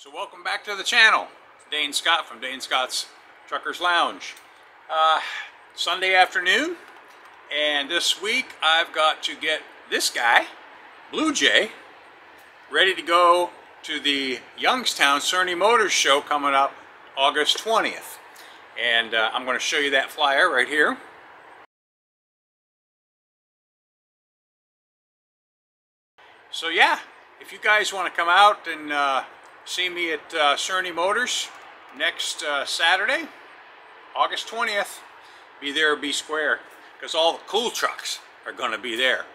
So welcome back to the channel. Dane Scott from Dane Scott's Truckers Lounge. Sunday afternoon, and this week I've got to get this guy, BlueJay, ready to go to the Youngstown Cerni Motors show coming up August 20th. And I'm going to show you that flyer right here. So yeah, if you guys want to come out and see me at Cerni Motors next Saturday, August 20th, be there or be square, because all the cool trucks are going to be there.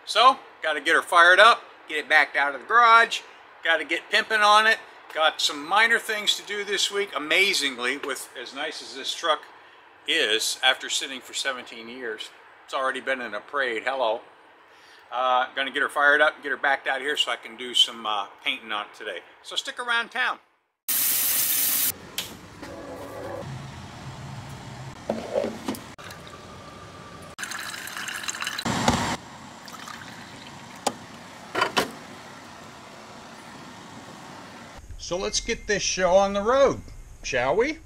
So, got to get her fired up, get it backed out of the garage, got to get pimping on it. Got some minor things to do this week, amazingly, with as nice as this truck is, after sitting for 17 years. It's already been in a parade, hello. Gonna get her fired up and get her backed out here so I can do some painting on it today. So stick around town. So let's get this show on the road, shall we?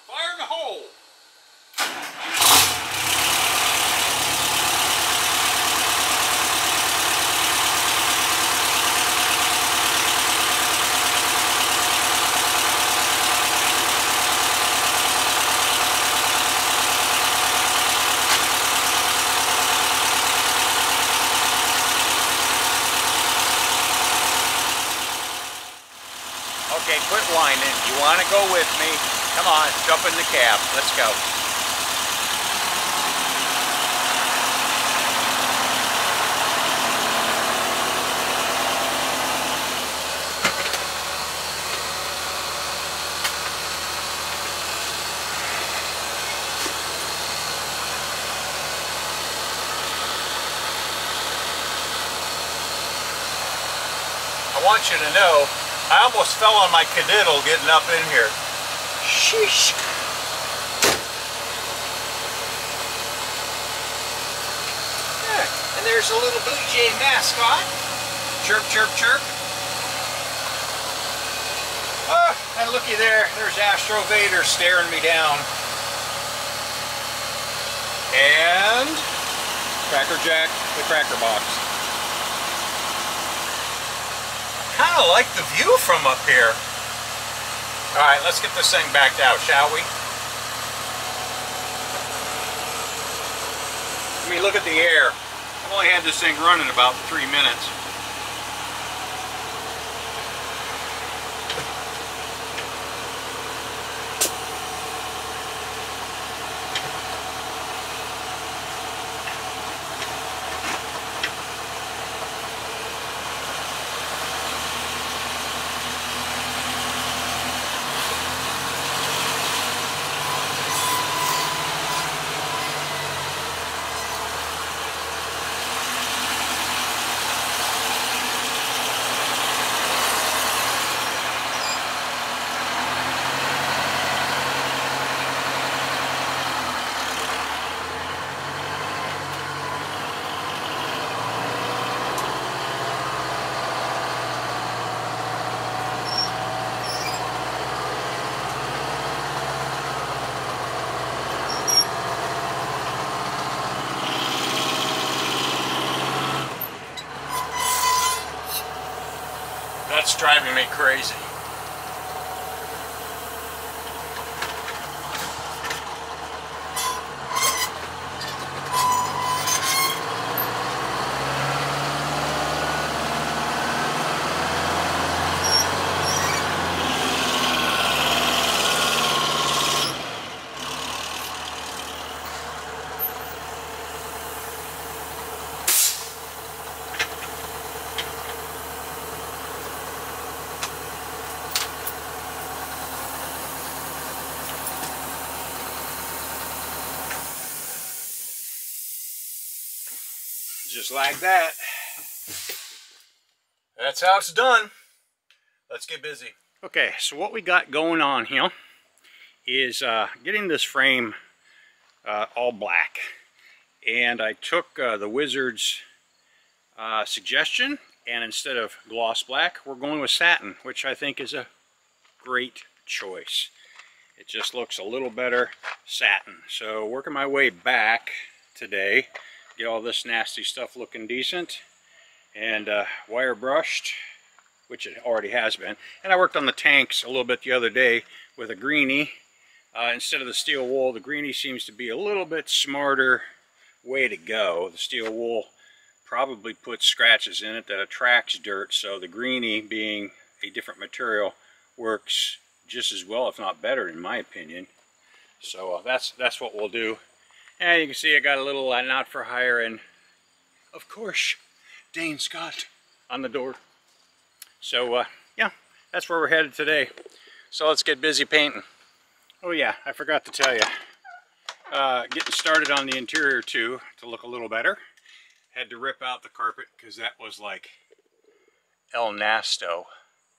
Fire in the hole! Okay, quit whining. You want to go with me? Come on, jump in the cab. Let's go. I want you to know, I almost fell on my cadiddle getting up in here. Sheesh. Yeah, and there's a little BlueJay mascot. Chirp, chirp, chirp. Oh, and looky there, there's Astro Vader staring me down. And Cracker Jack, the cracker box. I kind of like the view from up here. Alright, let's get this thing backed out, shall we? I mean, look at the air. I've only had this thing running about 3 minutes. That's driving me crazy. Just like that. That's how it's done. Let's get busy. Okay, so what we got going on here is getting this frame all black. And I took the Wizard's suggestion, and instead of gloss black, we're going with satin, which I think is a great choice. It just looks a little better satin. So working my way back today, get all this nasty stuff looking decent, and wire brushed, which it already has been. And I worked on the tanks a little bit the other day with a greenie. Instead of the steel wool, the greenie seems to be a little bit smarter way to go. The steel wool probably puts scratches in it that attracts dirt, so the greenie, being a different material, works just as well, if not better, in my opinion. So that's what we'll do. And you can see I got a little not for hire, and of course Dane Scott on the door. So yeah, that's where we're headed today. So let's get busy painting. Oh yeah, I forgot to tell you, getting started on the interior too, to look a little better. Had to rip out the carpet because that was like El Nasto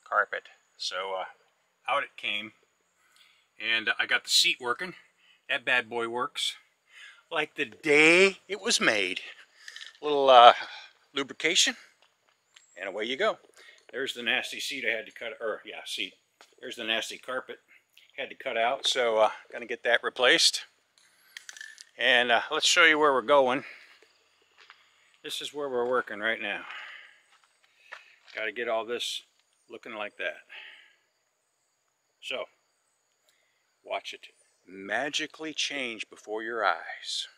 carpet. So out it came, and I got the seat working. That bad boy works like the day it was made. A little lubrication, and away you go. There's the nasty seat I had to cut, or yeah, seat. There's the nasty carpet had to cut out, so gonna get that replaced. And let's show you where we're going. This is where we're working right now. Got to get all this looking like that. So, watch it magically change before your eyes.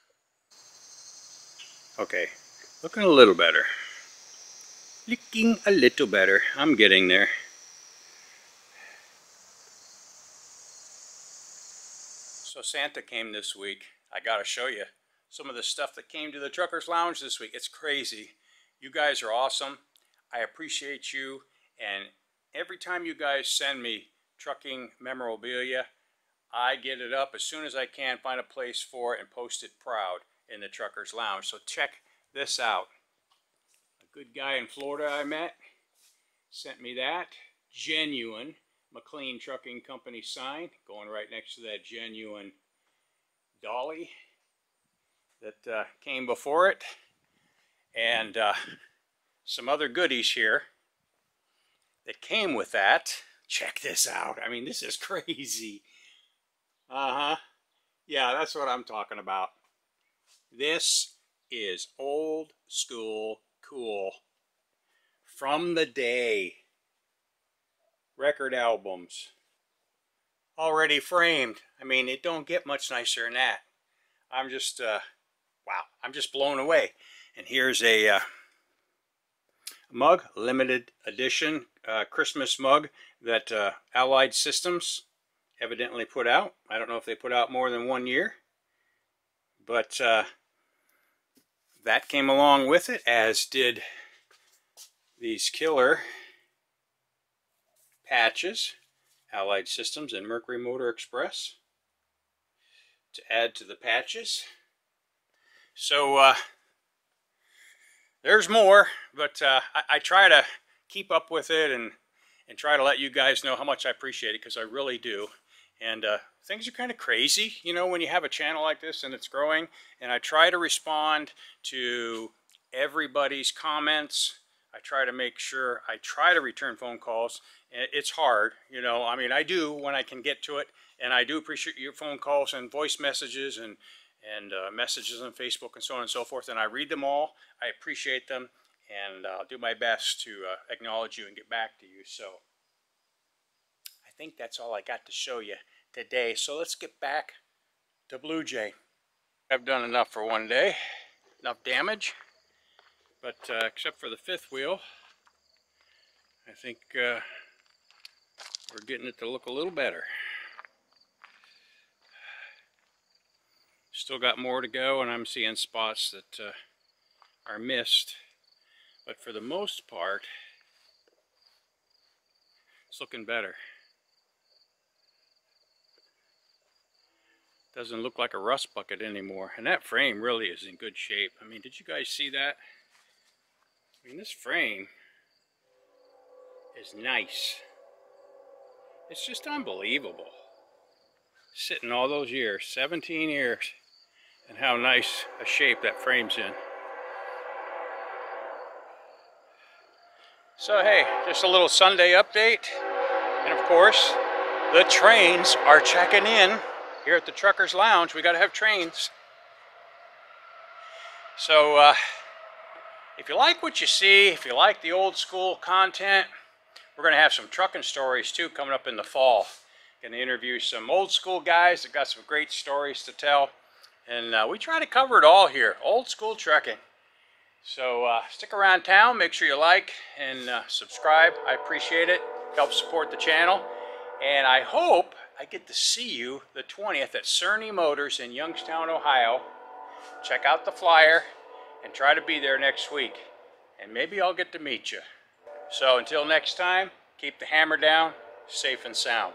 Okay, looking a little better. Looking a little better. I'm getting there. So Santa came this week. I gotta show you some of the stuff that came to the Truckers Lounge this week. It's crazy. You guys are awesome. I appreciate you, and every time you guys send me trucking memorabilia, I get it up as soon as I can, find a place for it, and post it proud in the Truckers Lounge. So check this out. A good guy in Florida I met sent me that. Genuine McLean Trucking Company sign, going right next to that genuine dolly that came before it, and some other goodies here that came with that. Check this out. I mean, this is crazy. Yeah, that's what I'm talking about. This is old school cool. From the day. Record albums. Already framed. I mean, it don't get much nicer than that. I'm just, wow, I'm just blown away. And here's a mug, limited edition Christmas mug that Allied Systems evidently put out. I don't know if they put out more than 1 year, but that came along with it, as did these killer patches, Allied Systems and Mercury Motor Express, to add to the patches. So there's more, but I try to keep up with it and try to let you guys know how much I appreciate it, because I really do. And things are kind of crazy, you know, when you have a channel like this and it's growing. And I try to respond to everybody's comments. I try to make sure I try to return phone calls. It's hard, you know. I mean, I do when I can get to it, and I do appreciate your phone calls and voice messages and messages on Facebook and so on and so forth. And I read them all. I appreciate them, and I'll do my best to acknowledge you and get back to you. So I think that's all I got to show you today. So let's get back to BlueJay. I've done enough for one day, enough damage, but except for the fifth wheel, I think we're getting it to look a little better. Still got more to go, and I'm seeing spots that are missed, but for the most part, it's looking better. Doesn't look like a rust bucket anymore, and that frame really is in good shape. I mean, did you guys see that? I mean, this frame is nice. It's just unbelievable. Sitting all those years, 17 years, and how nice a shape that frame's in. So hey, just a little Sunday update. And of course, the trains are checking in here at the Truckers Lounge. We got to have trains. So if you like what you see, if you like the old school content, we're going to have some trucking stories too coming up in the fall. Going to interview some old school guys that got some great stories to tell. And we try to cover it all here, old school trucking. So stick around town, make sure you like and subscribe. I appreciate it. Help support the channel. And I hope I get to see you the 20th at Cerni Motors in Youngstown, Ohio. Check out the flyer and try to be there next week. And maybe I'll get to meet you. So until next time, keep the hammer down, safe and sound.